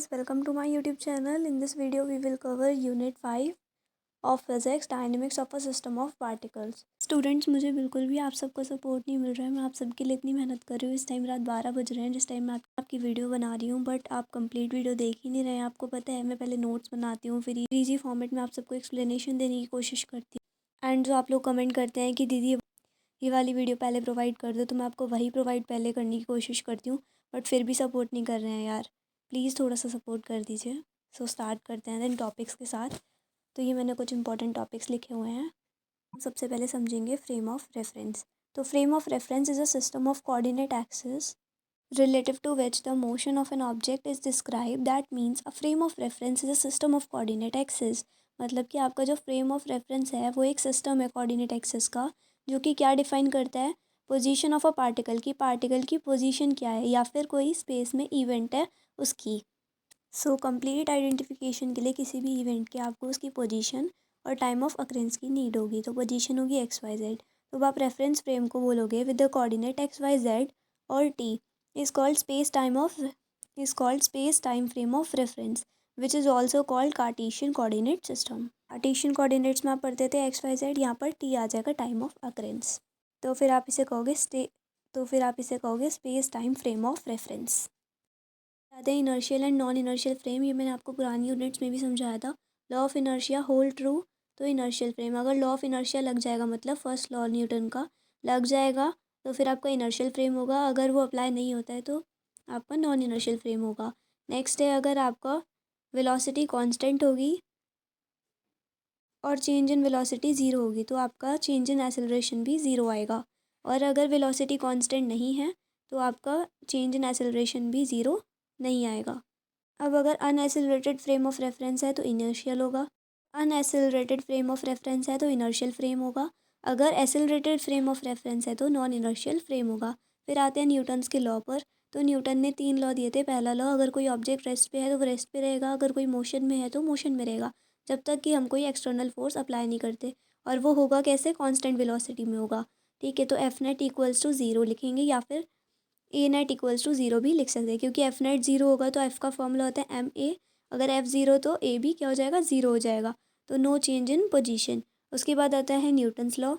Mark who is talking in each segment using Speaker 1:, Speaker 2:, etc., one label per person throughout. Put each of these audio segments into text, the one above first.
Speaker 1: guys, welcome to my YouTube channel. In this video we will cover unit 5 of physics, dynamics of a system of particles. Students, मुझे बिल्कुल भी आप सबका support नहीं मिल रहा है। मैं आप सबके लिए इतनी मेहनत कर रही हूँ। इस टाइम रात 12 बज रहे हैं जिस टाइम मैं आपकी वीडियो बना रही हूँ, बट आप कंप्लीट वीडियो देख ही नहीं रहे हैं। आपको पता है मैं पहले नोट्स बनाती हूँ, फिर ईजी फॉर्मेट में आप सबको एक्सप्लेनेशन देने की कोशिश करती हूँ। एंड जो आप लोग कमेंट करते हैं कि दीदी ये वाली वीडियो पहले प्रोवाइड कर दो, तो मैं आपको वही प्रोवाइड पहले करने की कोशिश करती हूँ, बट फिर भी सपोर्ट नहीं कर रहे हैं यार। प्लीज़ थोड़ा सा सपोर्ट कर दीजिए। सो स्टार्ट करते हैं देन टॉपिक्स के साथ। तो ये मैंने कुछ इंपॉर्टेंट टॉपिक्स लिखे हुए हैं। सबसे पहले समझेंगे फ्रेम ऑफ रेफरेंस। तो frame of reference is a system of coordinate axis relative to which the motion of an object is described. That means a frame of reference is a system of coordinate axis. मतलब कि आपका जो frame of reference है वो एक system है coordinate axis का, जो कि क्या डिफाइन करता है, पोजीशन ऑफ अ पार्टिकल की, पार्टिकल की पोजीशन क्या है या फिर कोई स्पेस में इवेंट है उसकी। सो कंप्लीट आइडेंटिफिकेशन के लिए किसी भी इवेंट के आपको उसकी पोजीशन और टाइम ऑफ अकरेंस की नीड होगी। तो पोजीशन होगी एक्स वाई जेड, तो आप रेफरेंस फ्रेम को बोलोगे with the coordinate x y z और t is called space time frame of reference, which is also called Cartesian coordinate system. Cartesian coordinates में आप पढ़ते थे एक्स वाई जेड, यहाँ पर टी आ जाएगा टाइम ऑफ अकरेंस। तो फिर आप इसे कहोगे space time frame of reference. आते हैं inertial and non inertial frame. ये मैंने आपको पुरानी यूनिट्स में भी समझाया था। Law of inertia hold true, तो इनर्शियल फ्रेम। अगर लॉ ऑफ इनर्शिया लग जाएगा मतलब फर्स्ट लॉ न्यूटन का लग जाएगा तो फिर आपका इनर्शियल फ्रेम होगा। अगर वो अप्लाई नहीं होता है तो आपका नॉन इनर्शियल फ्रेम होगा। नेक्स्ट है, अगर आपका वेलोसिटी कांस्टेंट होगी और चेंज इन वेलोसिटी ज़ीरो होगी तो आपका चेंज इन एक्सेलरेशन भी ज़ीरो आएगा। और अगर वेलोसिटी कांस्टेंट नहीं है तो आपका चेंज इन एक्सेलरेशन भी ज़ीरो नहीं आएगा। अब अगर अनएक्सेलरेटेड फ्रेम ऑफ रेफरेंस है तो इनर्शियल होगा, अनएक्सेलरेटेड फ्रेम ऑफ रेफरेंस है तो इनर्शियल फ्रेम होगा, अगर एक्सेलरेटेड फ्रेम ऑफ रेफरेंस है तो नॉन इनर्शियल फ्रेम होगा। फिर आते हैं न्यूटन्स के लॉ पर। तो न्यूटन ने 3 लॉ दिए थे। पहला लॉ, अगर कोई ऑब्जेक्ट रेस्ट पे है तो वो रेस्ट पे रहेगा, अगर कोई मोशन में है तो मोशन में रहेगा, जब तक कि हम कोई एक्सटर्नल फोर्स अप्लाई नहीं करते। और वो होगा कैसे, कांस्टेंट वेलोसिटी में होगा। ठीक है, तो F net equals to zero लिखेंगे या फिर a net equals to zero भी लिख सकते हैं, क्योंकि एफ नेट ज़ीरो होगा तो एफ़ का फॉर्मूला होता है एम ए। अगर एफ़ ज़ीरो तो ए भी क्या हो जाएगा, ज़ीरो हो जाएगा। तो नो चेंज इन पोजीशन। उसके बाद आता है न्यूटन्स लॉ।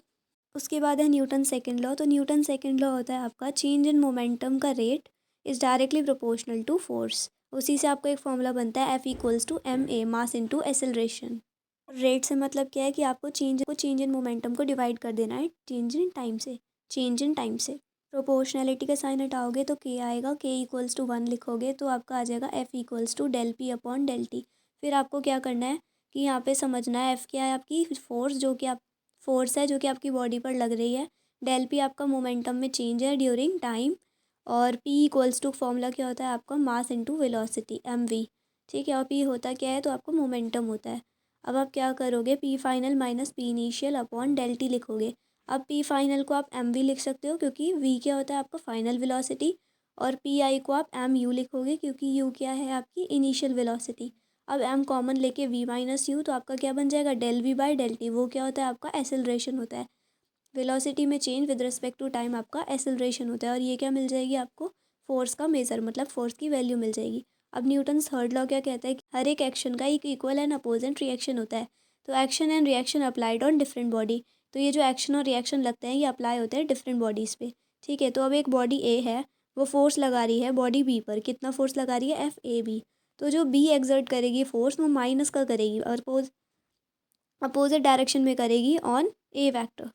Speaker 1: उसके बाद है न्यूटन सेकंड लॉ। तो न्यूटन सेकंड लॉ होता है आपका चेंज इन मोमेंटम का rate is directly proportional to force. उसी से आपको एक फॉर्मूला बनता है F equals to m a, mass into acceleration. Rate से मतलब क्या है कि आपको चेंज इन मोमेंटम को डिवाइड कर देना है चेंज इन टाइम से। प्रोपोर्शनैलिटी का साइन हटाओगे तो के आएगा, के इक्वल्स टू 1 लिखोगे तो आपका आ जाएगा F equals to del p upon del t. फिर आपको क्या करना है कि यहाँ पे समझना है एफ़ क्या है, आपकी फोर्स है जो कि आपकी बॉडी पर लग रही है। डेल पी आपका मोमेंटम में चेंज है ड्यूरिंग टाइम। और पी इक्वल्स टू फॉर्मूला क्या होता है आपका, mass into velocity m v. ठीक है, और पी होता क्या है तो आपको मोमेंटम होता है। अब आप क्या करोगे, p final minus p initial upon del t लिखोगे। अब पी फाइनल को आप एम वी लिख सकते हो क्योंकि वी क्या होता है आपका फाइनल वेलोसिटी, और पी आई को आप एम यू लिखोगे क्योंकि यू क्या है आपकी इनिशियल वेलोसिटी। अब एम कॉमन लेके वी माइनस यू, तो आपका क्या बन जाएगा, del v by del t. वो क्या होता है आपका एक्सेलरेशन होता है। वेलोसिटी में change with respect to time आपका एक्सेलरेशन होता है। और ये क्या मिल जाएगी आपको, फोर्स का मेजर, मतलब फोर्स की वैल्यू मिल जाएगी। अब न्यूटन थर्ड लॉ क्या कहता है कि हर एक एक्शन का एक इक्वल एंड अपोजेंट रिएक्शन होता है। तो action and reaction applied on different body. तो ये जो एक्शन और रिएक्शन लगते हैं ये अप्लाई होते हैं डिफरेंट बॉडीज़ पे। ठीक है, तो अब एक बॉडी ए है, वो फोर्स लगा रही है बॉडी बी पर। कितना फोर्स लगा रही है, एफ ए बी। तो जो बी एक्सर्ट करेगी फोर्स वो माइनस का करेगी और अपोजिट डायरेक्शन में करेगी ऑन ए वैक्टर।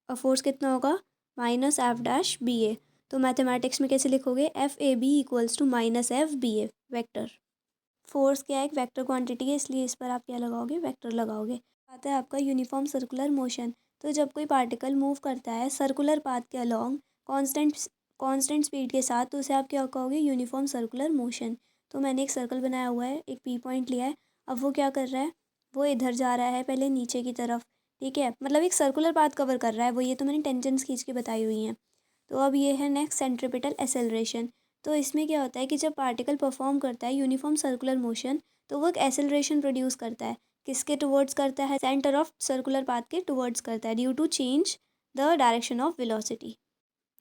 Speaker 1: और फोर्स कितना होगा, minus F dash b a. तो मैथमेटिक्स में कैसे लिखोगे, F a b equals to minus F b a vector. Force क्या है, एक वेक्टर क्वांटिटी है, इसलिए इस पर आप क्या लगाओगे, वेक्टर लगाओगे। आता है आपका यूनिफॉर्म सर्कुलर मोशन। तो जब कोई पार्टिकल मूव करता है सर्कुलर पाथ के अलोंग कांस्टेंट स्पीड के साथ, तो उसे आप क्या कहोगे, यूनिफॉर्म सर्कुलर मोशन। तो मैंने एक सर्कल बनाया हुआ है, एक पी पॉइंट लिया है। अब वो क्या कर रहा है, वो इधर जा रहा है पहले नीचे की तरफ। ठीक है, मतलब एक सर्कुलर पाथ कवर कर रहा है वो। ये तो मैंने टेंजेंट्स खींच के बताई हुई हैं। तो अब ये है नेक्स्ट सेंट्रीपिटल एक्सेलरेशन। तो इसमें क्या होता है कि जब पार्टिकल परफॉर्म करता है यूनिफॉर्म सर्कुलर मोशन तो वो एक एक्सेलरेशन प्रोड्यूस करता है। किसके टुवर्ड्स करता है, सेंटर ऑफ सर्कुलर पाथ के टुवर्ड्स करता है, due to change the direction of velocity.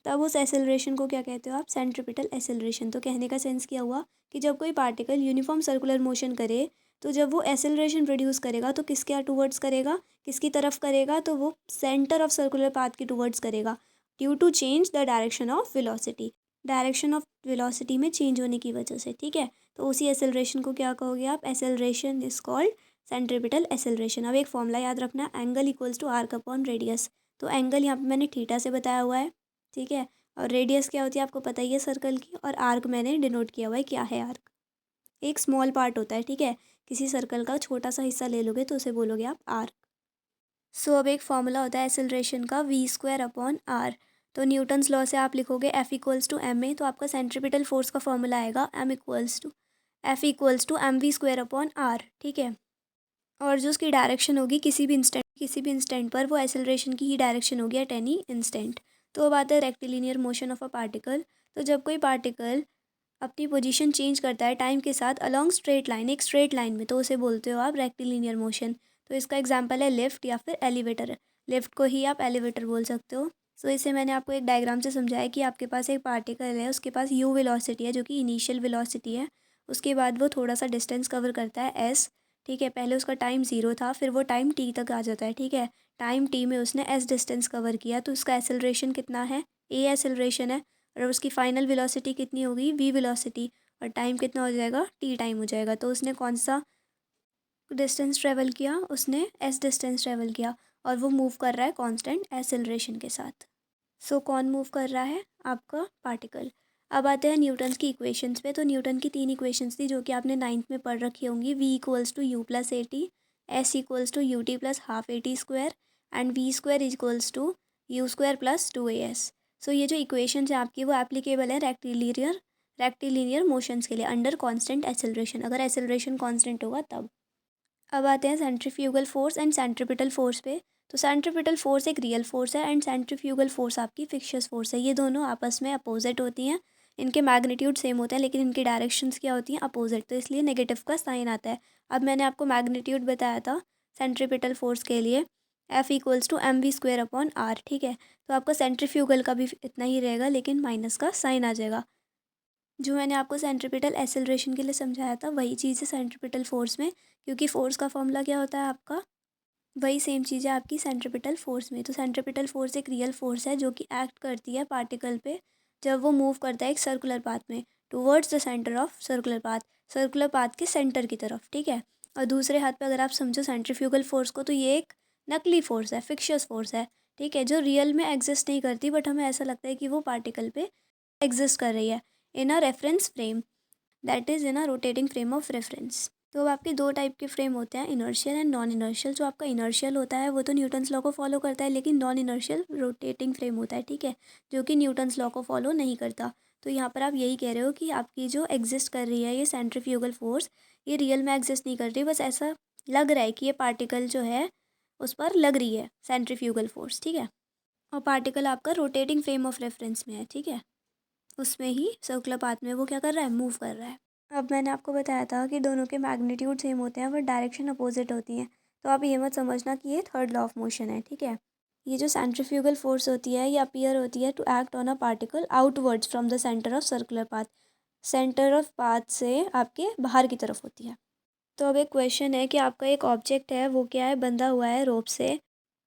Speaker 1: तब उस एसेलरेशन को क्या कहते हो आप, सेंट्रीपिटल एसेलरेशन। तो कहने का सेंस क्या हुआ कि जब कोई पार्टिकल यूनिफॉर्म सर्कुलर मोशन करे तो जब वो एसेलरेशन प्रोड्यूस करेगा तो किसके टूवर्ड्स करेगा, किसकी तरफ करेगा, तो वो सेंटर ऑफ सर्कुलर पाथ की टूवर्ड्स करेगा due to change the direction of velocity, direction of velocity में चेंज होने की वजह से। ठीक है, तो उसी एसेलरेशन को क्या कहोगे आप, acceleration is called centripetal acceleration. अब एक फॉर्मूला याद रखना, angle equals to arc upon radius. तो एंगल यहाँ पे मैंने थीटा से बताया हुआ है, ठीक है, और रेडियस क्या होती है आपको पता ही है सर्कल की, और आर्क मैंने डिनोट किया हुआ है, क्या है आर्क, एक स्मॉल पार्ट होता है। ठीक है, किसी सर्कल का छोटा सा हिस्सा ले लोगे तो उसे बोलोगे आप आर्क। सो अब एक फॉर्मूला होता है एसेलरेशन का, v² अपॉन आर। तो न्यूटन्स लॉ से आप लिखोगे F equals to m a, तो आपका सेंट्रीपिटल फोर्स का फॉर्मूला आएगा F equals to mv² upon r. ठीक है, और जो उसकी डायरेक्शन होगी किसी भी इंस्टेंट पर, वो एसेलरेशन की ही डायरेक्शन होगी एट एनी इंस्टेंट। तो अब आता है rectilinear motion of a particle. तो जब कोई पार्टिकल अपनी पोजीशन चेंज करता है टाइम के साथ अलोंग स्ट्रेट लाइन, एक स्ट्रेट लाइन में, तो उसे बोलते हो आप रेक्टिलिनियर मोशन। तो इसका एग्जांपल है लिफ्ट या फिर एलिवेटर। लिफ्ट को ही आप एलिवेटर बोल सकते हो। सो इसे मैंने आपको एक डायग्राम से समझाया कि आपके पास एक पार्टिकल है, उसके पास u वेलोसिटी है जो कि इनिशियल वेलोसिटी है। उसके बाद वो थोड़ा सा डिस्टेंस कवर करता है s। ठीक है, पहले उसका टाइम 0 था, फिर वो टाइम t तक आ जाता है। ठीक है, टाइम t में उसने s डिस्टेंस कवर किया, तो उसका एसेलरेशन कितना है, a एसेलरेशन है, और उसकी फाइनल वेलोसिटी कितनी होगी, v वेलोसिटी, और टाइम कितना हो जाएगा, t टाइम हो जाएगा। तो उसने कौन सा डिस्टेंस ट्रेवल किया, उसने s डिस्टेंस ट्रेवल किया, और वो मूव कर रहा है कांस्टेंट एसेलरेशन के साथ। सो कौन मूव कर रहा है, आपका पार्टिकल। अब आते हैं न्यूटन्स की इक्वेशंस पे। तो न्यूटन की 3 इक्वेशंस थी जो कि आपने 9th में पढ़ रखी होंगी, v equals to u plus a t, s equals to u t plus half a t square, and v square equals to u square plus 2 as। So ये जो इक्वेशंस हैं आपकी वो एप्लीकेबल है रेक्टिलिनियर मोशंस के लिए under constant acceleration, अगर acceleration constant होगा तब। अब आते हैं centrifugal force and centripetal force पे। तो सेंट्रीपिटल फोर्स एक रियल फोर्स है एंड सेंट्रीफ्यूगल फोर्स आपकी फिक्शियस फोर्स है। ये दोनों आपस में अपोजिट होती हैं, इनके मैग्नीट्यूड सेम होते हैं लेकिन इनकी डायरेक्शंस क्या होती हैं, अपोजिट, तो इसलिए नेगेटिव का साइन आता है। अब मैंने आपको मैग्नीट्यूड बताया था सेंट्रीपिटल फोर्स के लिए, F equals to mv² upon r. ठीक है, तो आपका सेंट्रीफ्यूगल का भी इतना ही रहेगा लेकिन माइनस का साइन आ जाएगा। जो मैंने आपको सेंट्रीपिटल एसेलरेशन के लिए समझाया था वही चीज़ है सेंट्रीपिटल फोर्स में, क्योंकि फोर्स का फॉर्मूला क्या होता है आपका, वही सेम चीज़ है आपकी सेंट्रीपिटल फोर्स में। तो सेंट्रीपिटल फोर्स एक रियल फोर्स है जो कि एक्ट करती है पार्टिकल पे जब वो मूव करता है एक सर्कुलर पाथ में towards the centre of circular path के सेंटर की तरफ। ठीक है, और दूसरे हाथ पे अगर आप समझो सेंट्रीफ्यूगल फोर्स को, तो ये एक नकली फोर्स है, फिक्शियस फोर्स है। ठीक है, जो रियल में एग्जिस्ट नहीं करती बट हमें ऐसा लगता है कि वो पार्टिकल पे एग्जिस्ट कर रही है in a reference frame, that is in a rotating frame of reference. तो अब आपके दो टाइप के फ्रेम होते हैं, इनर्शियल एंड नॉन इनर्शियल। जो आपका इनर्शियल होता है वो तो न्यूटन्स लॉ को फॉलो करता है, लेकिन नॉन इनर्शियल रोटेटिंग फ्रेम होता है, ठीक है, जो कि न्यूटन्स लॉ को फॉलो नहीं करता। तो यहाँ पर आप यही कह रहे हो कि आपकी जो एग्जिस्ट कर रही है ये सेंट्रीफ्यूगल फोर्स, ये रियल में एग्जिस्ट नहीं कर रही, बस ऐसा लग रहा है कि ये पार्टिकल जो है उस पर लग रही है सेंट्रीफ्यूगल फोर्स। ठीक है, और पार्टिकल आपका रोटेटिंग फ्रेम ऑफ रेफरेंस में है। ठीक है, उसमें ही सर्कुलर पाथ में वो क्या कर रहा है, मूव कर रहा है। अब मैंने आपको बताया था कि दोनों के मैग्नीट्यूड सेम होते हैं बट डायरेक्शन अपोजिट होती है। तो आप ये मत समझना कि ये थर्ड लॉ ऑफ मोशन है। ठीक है, ये जो सेंट्रीफ्यूगल फोर्स होती है ये अपीयर होती है to act on a particle outwards from the centre of circular path, centre of path से आपके बाहर की तरफ होती है। तो अब एक क्वेश्चन है कि आपका एक ऑब्जेक्ट है वो क्या है, बंधा हुआ है रोप से।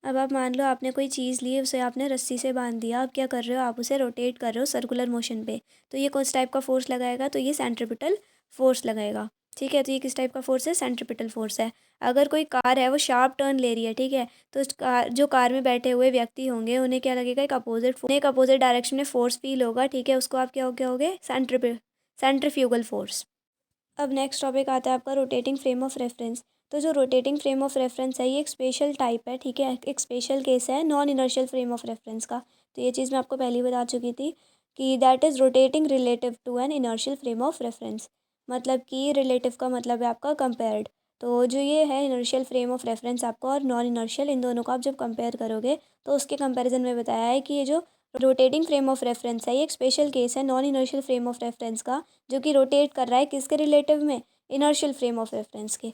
Speaker 1: अब आप मान लो आपने कोई चीज़ ली, उसे आपने रस्सी से बांध दिया, अब क्या कर रहे हो, आप उसे रोटेट कर रहे हो सर्कुलर मोशन पे। तो ये किस टाइप का फोर्स लगाएगा, तो ये सेंट्रीपिटल फोर्स लगाएगा। ठीक है, तो ये किस टाइप का फोर्स है, सेंट्रीपिटल फोर्स है। अगर कोई कार है वो शार्प टर्न ले रही है, ठीक है, तो उस कार जो कार में बैठे हुए व्यक्ति होंगे उन्हें क्या लगेगा, एक अपोजिट डायरेक्शन में फोर्स फील होगा। ठीक है, उसको आप क्या कहोगे, सेंट्रीफ्यूगल फोर्स। अब नेक्स्ट टॉपिक आता है आपका रोटेटिंग फ्रेम ऑफ रेफरेंस। तो जो रोटेटिंग फ्रेम ऑफ रेफरेंस है ये एक स्पेशल टाइप है, ठीक है, एक स्पेशल केस है non inertial frame of reference का। तो ये चीज़ मैं आपको पहले ही बता चुकी थी कि that is rotating relative to an inertial frame of reference. मतलब कि रिलेटिव का मतलब है आपका कंपेयर्ड। तो जो ये है इनर्शियल फ्रेम ऑफ रेफरेंस आपका और नॉन इनर्शियल, इन दोनों को आप जब कंपेयर करोगे तो उसके कंपेरिजन में बताया है कि ये जो रोटेटिंग फ्रेम ऑफ रेफरेंस है ये एक स्पेशल केस है non inertial frame of reference का, जो कि रोटेट कर रहा है किसके रिलेटिव में, इनर्शियल फ्रेम ऑफ रेफरेंस के।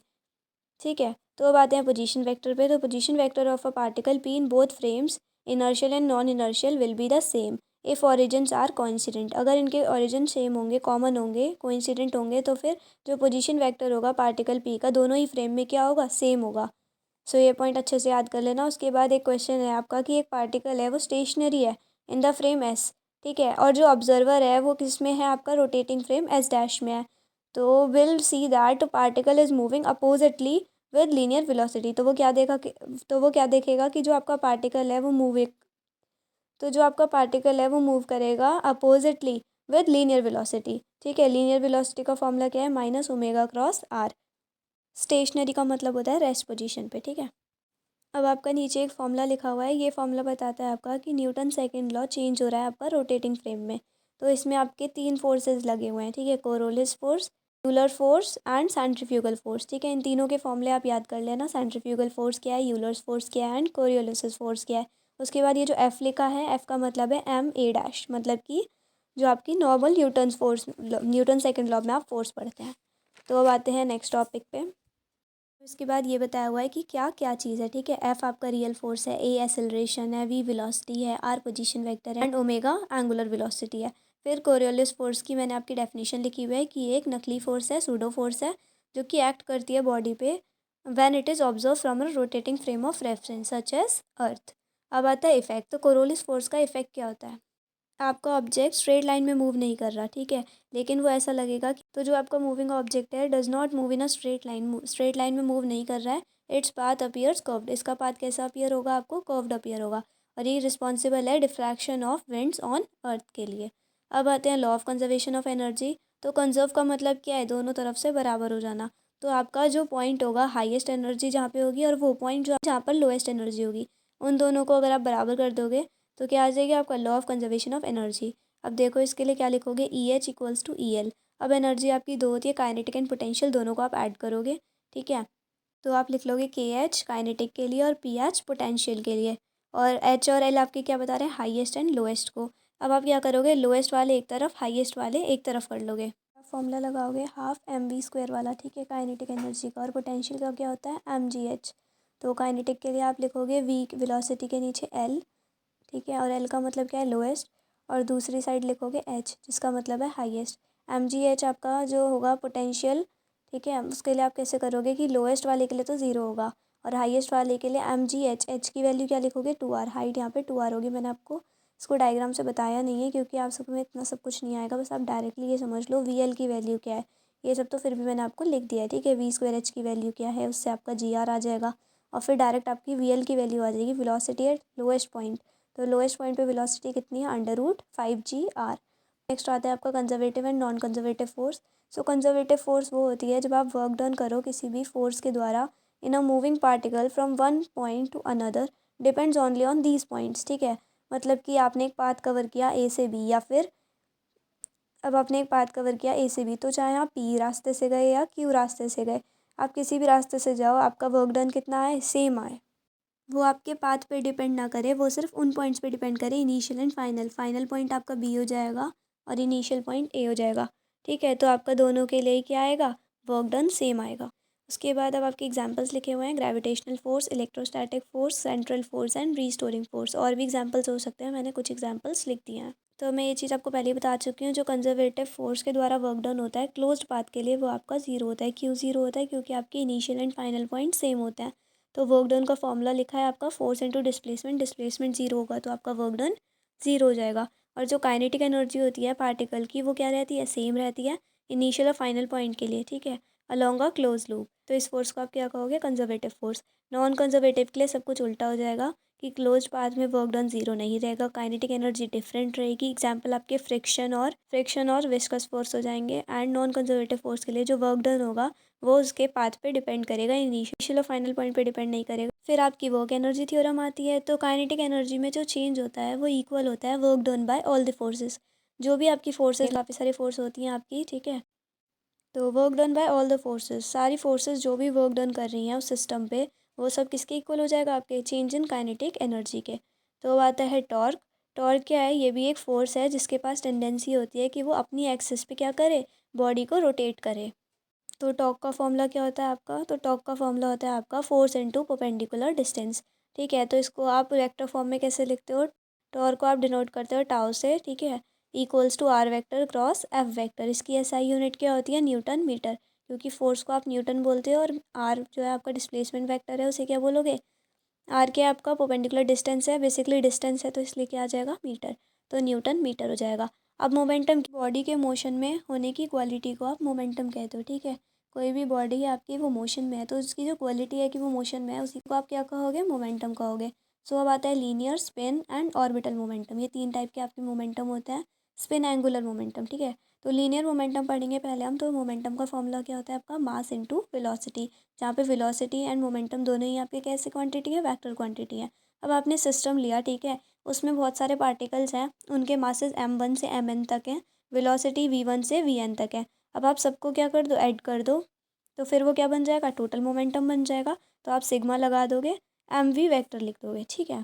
Speaker 1: ठीक है, तो अब आते हैं पोजीशन वेक्टर पे। तो position vector of a particle p in both frames, inertial and non inertial, will be the same if origins are coincident, अगर इनके ऑरिजिन सेम होंगे, कॉमन होंगे, कोइंसिडेंट होंगे, तो फिर जो पोजीशन वेक्टर होगा पार्टिकल पी का दोनों ही फ्रेम में क्या होगा, सेम होगा। सो ये पॉइंट अच्छे से याद कर लेना। उसके बाद एक क्वेश्चन है आपका कि एक पार्टिकल है वो स्टेशनरी है इन द फ्रेम एस, ठीक है, और जो ऑब्जर्वर है वो किस में है, आपका रोटेटिंग फ्रेम एस डैश में है। तो will see that particle is moving oppositely with linear velocity. तो वो क्या देखेगा कि जो आपका पार्टिकल है वो मूव करेगा अपोजिटली विद लीनियर वेलोसिटी, ठीक है। लीनियर वेलोसिटी का फॉर्मूला क्या है, minus omega cross r. Stationary का मतलब होता है रेस्ट पोजीशन पे, ठीक है। अब आपका नीचे एक फॉर्मूला लिखा हुआ है, ये फॉर्मूला बताता है आपका कि न्यूटन सेकंड लॉ चेंज हो रहा है आपका रोटेटिंग फ्रेम में। तो इसमें आपके 3 फोर्सेस लगे हुए हैं, ठीक है, Coriolis force, Euler force and centrifugal force, ठीक है। इन तीनों के फॉर्मूले आप याद कर लेना, सेंट्रीफ्यूगल फोर्स क्या है, यूलर्स फोर्स क्या है एंड कोरियोलिस फोर्स क्या है। उसके बाद ये जो एफ लिखा है, एफ का मतलब है एम ए डैश, मतलब कि जो आपकी नॉर्मल न्यूटन सेकंड लॉ में आप फोर्स पढ़ते हैं। तो अब आते हैं नेक्स्ट टॉपिक पे। इसके बाद ये बताया हुआ है कि क्या क्या चीज़ है, ठीक है। एफ आपका रियल फोर्स है, ए एक्सेलरेशन है, वी वेलोसिटी है, आर पोजीशन वेक्टर है एंड ओमेगा एंगुलर वेलोसिटी है। फिर कोरियोलिस फोर्स की मैंने आपकी डेफिनेशन लिखी हुई है कि ये एक नकली फोर्स है, सूडो फोर्स है, जो कि एक्ट करती है बॉडी पे when it is observe from a rotating frame of reference such as earth. अब आता है इफेक्ट। तो कोरियोलिस फोर्स का इफेक्ट क्या होता है, आपका ऑब्जेक्ट स्ट्रेट लाइन में मूव नहीं कर रहा, ठीक है, लेकिन वो ऐसा लगेगा कि तो जो आपका मूविंग ऑब्जेक्ट है does not move in a straight line में मूव नहीं कर रहा है, इट्स पाथ अपीयर्स कर्व्ड। इसका पाथ कैसा अपीयर होगा, आपको कर्व्ड अपीयर होगा, और ये रिस्पॉन्सिबल है diffraction of winds on earth के लिए। अब आते हैं law of conservation of energy. तो कंजर्व का मतलब क्या है, दोनों तरफ से बराबर हो जाना। तो आपका जो पॉइंट होगा हाईएस्ट एनर्जी जहाँ पे होगी, और वो पॉइंट जो जहाँ पर लोएस्ट एनर्जी होगी, उन दोनों को अगर आप बराबर कर दोगे तो क्या आ जाएगी, आपका law of conservation of energy. अब देखो इसके लिए क्या लिखोगे, E H equals to E L. अब एनर्जी आपकी दो होती है, काइनेटिक एंड पोटेंशियल, दोनों को आप ऐड करोगे, ठीक है। तो आप लिख लोगे के एच काइनेटिक के लिए और पी एच पोटेंशियल के लिए, और एच और एल आपके क्या बता रहे हैं, हाईएस्ट एंड लोएस्ट को। अब आप क्या करोगे, लोएस्ट वाले एक तरफ, हाईएस्ट वाले एक तरफ कर लोगे। फॉर्मूला लगाओगे हाफ एम वी स्क्वायर वाला, ठीक है, काइनेटिक एनर्जी का, और पोटेंशियल का क्या होता है, एम जी एच। तो काइनेटिक के लिए आप लिखोगे वी वेलोसिटी के नीचे एल, ठीक है, और एल का मतलब क्या है, लोएस्ट, और दूसरी साइड लिखोगे एच जिसका मतलब है हाईएस्ट। एम जी एच आपका जो होगा पोटेंशियल, ठीक है, उसके लिए आप कैसे करोगे कि लोएस्ट वाले के लिए तो ज़ीरो होगा, और हाईएस्ट वाले के लिए एम जी एच, एच की वैल्यू क्या लिखोगे, 2r, हाइट यहाँ पे 2r होगी। मैंने आपको इसको डायग्राम से बताया नहीं है क्योंकि आप सब में इतना सब कुछ नहीं आएगा, बस आप डायरेक्टली ये समझ लो वी एल की वैल्यू क्या है, ये सब तो फिर भी मैंने आपको लिख दिया है, ठीक है। वी स्क्वायर एच की वैल्यू क्या है, उससे आपका जी आर आ जाएगा, और फिर डायरेक्ट आपकी वी एल की वैल्यू आ जाएगी, वेलोसिटी एट लोएस्ट पॉइंट। तो लोएस्ट पॉइंट पे वेलोसिटी कितनी है, √5 g r। नेक्स्ट आता है आपका conservative and non conservative force. So conservative force वो होती है जब आप वर्क डन करो किसी भी फोर्स के द्वारा in a moving particle from one point to another depends only on these points, ठीक है। मतलब कि आपने एक पाथ कवर किया ए से बी, या फिर अब आपने एक पाथ कवर किया ए से बी, तो चाहे आप पी रास्ते से गए या क्यू रास्ते से गए, आप किसी भी रास्ते से जाओ, आपका वर्क डन कितना आए, सेम आए। वो आपके पाथ पे डिपेंड ना करे, वो सिर्फ उन पॉइंट्स पे डिपेंड करे, initial and final. Final point आपका बी हो जाएगा और इनिशियल पॉइंट ए हो जाएगा, ठीक है। तो आपका दोनों के लिए क्या आएगा, वर्क डन सेम आएगा। उसके बाद अब आपके एग्जांपल्स लिखे हुए हैं, gravitational force, electrostatic force, central force and restoring force. और भी एग्जांपल्स हो सकते हैं, मैंने कुछ एग्जांपल्स लिख दिए हैं। तो मैं ये चीज़ आपको पहले ही बता चुकी हूँ, जो कंजर्वेटिव फोर्स के द्वारा वर्क डन होता है क्लोज्ड पाथ के लिए, वो आपका ज़ीरो होता है। क्यों ज़ीरो होता है, क्योंकि आपके initial and final point same होते हैं। तो वर्क डन का फॉर्मूला लिखा है आपका force into displacement, displacement zero होगा तो आपका वर्क डन ज़ीरो हो जाएगा। और जो काइनेटिक एनर्जी होती है पार्टिकल की, वो क्या रहती है, सेम रहती है इनिशियल और फाइनल पॉइंट के लिए, ठीक है, अलोंग अ क्लोज लूप। तो इस फोर्स को आप क्या कहोगे, कंजर्वेटिव फोर्स। नॉन कंजर्वेटिव के लिए सब कुछ उल्टा हो जाएगा कि क्लोज पाथ में वर्क डन ज़ीरो नहीं रहेगा, काइनेटिक एनर्जी डिफरेंट रहेगी। एग्जाम्पल आपके फ्रिक्शन और विस्कस फोर्स हो जाएंगे। एंड नॉन कंजर्वेटिव फोर्स के लिए जो वर्क डन होगा वो उसके पाथ पे डिपेंड करेगा, इनिशियल और फाइनल पॉइंट पे डिपेंड नहीं करेगा। फिर आपकी वर्क एनर्जी थ्योरम आती है। तो काइनेटिक एनर्जी में जो चेंज होता है वो इक्वल होता है work done by all the forces. जो भी आपकी फोर्सेस, काफ़ी सारी फोर्स होती हैं आपकी, ठीक है। तो work done by all the forces, सारी फोर्सेस जो भी वर्क डन कर रही हैं उस सिस्टम पे, वो सब किसके इक्वल हो जाएगा, आपके चेंज इन काइनेटिक एनर्जी के। तो अब आता है टॉर्क। टॉर्क क्या है, ये भी एक फोर्स है जिसके पास टेंडेंसी होती है कि वो अपनी एक्सिस पे क्या करे, बॉडी को रोटेट करे। तो टॉर्क का फॉर्मूला क्या होता है आपका, तो टॉर्क का फॉर्मूला होता है आपका फोर्स इनटू परपेंडिकुलर डिस्टेंस, ठीक है। तो इसको आप वेक्टर फॉर्म में कैसे लिखते हो, टॉर्क को आप डिनोट करते हो टाउ से, ठीक है, equals to are vector cross F vector. इसकी एसआई यूनिट क्या होती है, न्यूटन मीटर, क्योंकि फोर्स को आप न्यूटन बोलते हो और आर जो है आपका डिस्प्लेसमेंट वेक्टर है उसे क्या बोलोगे, आर के आपका परपेंडिकुलर डिस्टेंस है, बेसिकली डिस्टेंस है तो इसलिए क्या आ जाएगा, मीटर, तो न्यूटन मीटर हो जाएगा। अब मोमेंटम की बॉडी के मोशन में होने की क्वालिटी को आप मोमेंटम कहते हो, ठीक है, कोई भी बॉडी है आपकी वो मोशन में है तो उसकी जो क्वालिटी है कि वो मोशन में है उसी को आप क्या कहोगे, मोमेंटम कहोगे। सो अब आता है linear, spin and orbital momentum. ये 3 टाइप के आपके मोमेंटम होते हैं, स्पिन, एंगुलर मोमेंटम, ठीक है। तो लीनियर मोमेंटम पढ़ेंगे पहले हम। तो मोमेंटम का फॉर्मूला क्या होता है आपका, मास इनटू वेलोसिटी, जहाँ पे वेलोसिटी एंड मोमेंटम दोनों ही आपके कैसे क्वांटिटी है, वेक्टर क्वांटिटी है। अब आपने सिस्टम लिया, ठीक है, उसमें बहुत सारे पार्टिकल्स हैं, उनके मासेस m1 से mn तक हैं, वेलोसिटी v1 से vn तक है। अब आप सबको क्या कर दो, ऐड कर दो, तो फिर वो क्या बन जाएगा, टोटल मोमेंटम बन जाएगा। तो आप सिग्मा लगा दोगे, mv वेक्टर लिख दोगे, ठीक है।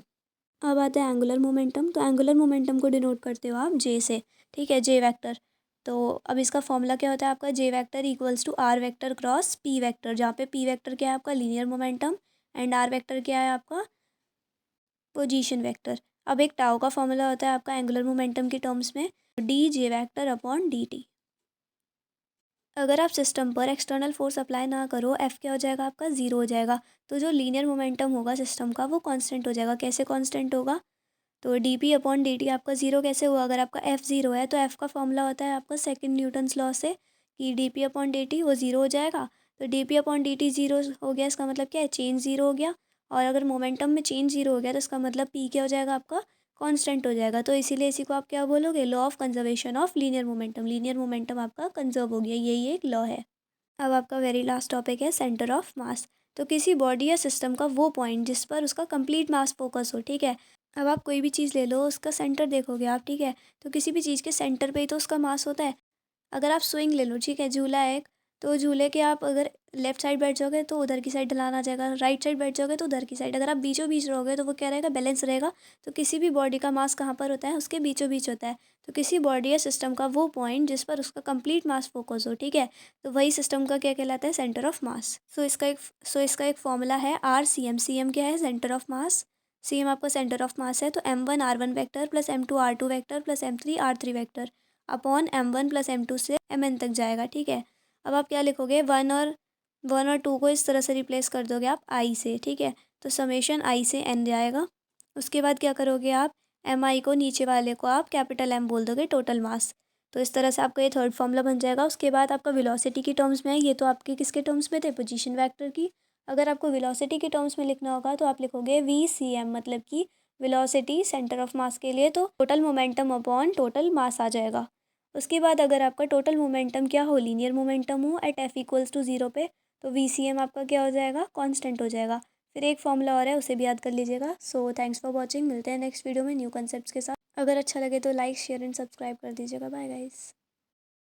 Speaker 1: अब आता है एंगुलर मोमेंटम। तो एंगुलर मोमेंटम को डिनोट करते हो आप जे से, ठीक है, जे वेक्टर। तो अब इसका फॉर्मूला क्या होता है आपका, J vector equals to are vector cross P vector, जहाँ पे पी वेक्टर क्या है आपका, linear momentum, and R vector क्या है आपका, पोजीशन वेक्टर। अब एक टाउ का फॉर्मूला होता है आपका एंगुलर मोमेंटम की टर्म्स में, D J vector upon D T. अगर आप सिस्टम पर एक्सटर्नल फोर्स अप्लाई ना करो, एफ क्या हो जाएगा आपका, ज़ीरो हो जाएगा। तो जो लीनियर मोमेंटम होगा सिस्टम का वो कांस्टेंट हो जाएगा। कैसे कांस्टेंट होगा, तो D P upon D T आपका ज़ीरो कैसे हुआ, अगर आपका एफ़ ज़ीरो है तो एफ़ का फॉर्मूला होता है आपका सेकंड न्यूटन्स लॉ से कि D P upon D T वो ज़ीरो हो जाएगा। तो D P upon D T zero हो गया, इसका मतलब क्या है, चेंज ज़ीरो हो गया। और अगर मोमेंटम में चेंज ज़ीरो हो गया तो इसका मतलब पी क्या हो जाएगा आपका, कांस्टेंट हो जाएगा। तो इसीलिए इसी को आप क्या बोलोगे, law of conservation of linear momentum. Linear momentum आपका कंजर्व हो गया, यही एक लॉ है। अब आपका वेरी लास्ट टॉपिक है सेंटर ऑफ मास। तो किसी बॉडी या सिस्टम का वो पॉइंट जिस पर उसका कंप्लीट मास फोकस हो, ठीक है। अब आप कोई भी चीज़ ले लो, उसका सेंटर देखोगे आप, ठीक है, तो किसी भी चीज़ के सेंटर पे ही तो उसका मास होता है। अगर आप स्विंग ले लो, ठीक है, झूला है एक, तो झूले के आप अगर लेफ्ट साइड बैठ जाओगे तो उधर की साइड ढलान आ जाएगा, राइट साइड बैठ जाओगे तो उधर की साइड। अगर आप बीचों बीच रहोगे तो वो क्या रहेगा, बैलेंस रहेगा। तो किसी भी बॉडी का मास कहाँ पर होता है, उसके बीचों बीच होता है। तो किसी बॉडी या सिस्टम का वो पॉइंट जिस पर उसका कंप्लीट मास फोकस हो, ठीक है, तो वही सिस्टम का क्या कहलाता है, सेंटर ऑफ मास। सो इसका एक फॉर्मूला है r C M. C M क्या है, centre of mass. C M आपका सेंटर ऑफ मास है। तो m1 r1 vector plus m2 r2 vector plus m3 r3 vector upon m1 plus m2 से mn तक जाएगा, ठीक है। अब आप क्या लिखोगे, वन और टू को इस तरह से रिप्लेस कर दोगे आप आई से, ठीक है। तो समेशन आई से एन जाएगा। उसके बाद क्या करोगे आप, एम आई को नीचे वाले को आप कैपिटल एम बोल दोगे, टोटल मास। तो इस तरह से आपका ये थर्ड फॉर्मूला बन जाएगा। उसके बाद आपका वेलोसिटी की टर्म्स में है, ये तो आपके किसके टर्म्स में थे, पोजीशन वेक्टर की। अगर आपको वेलोसिटी के टर्म्स में लिखना होगा तो आप लिखोगे वी सी एम, मतलब कि वेलोसिटी सेंटर ऑफ मास के लिए तो total momentum upon total mass आ जाएगा। उसके बाद अगर आपका टोटल मोमेंटम क्या हो, लीनियर मोमेंटम हो at F equals to zero पे, तो वी सी एम आपका क्या हो जाएगा, कांस्टेंट हो जाएगा। फिर एक फॉर्मूला और है, उसे भी याद कर लीजिएगा। सो थैंक्स फॉर वॉचिंग, मिलते हैं नेक्स्ट वीडियो में न्यू कंसेप्ट्स के साथ। अगर अच्छा लगे तो लाइक, शेयर एंड सब्सक्राइब कर दीजिएगा। Bye guys.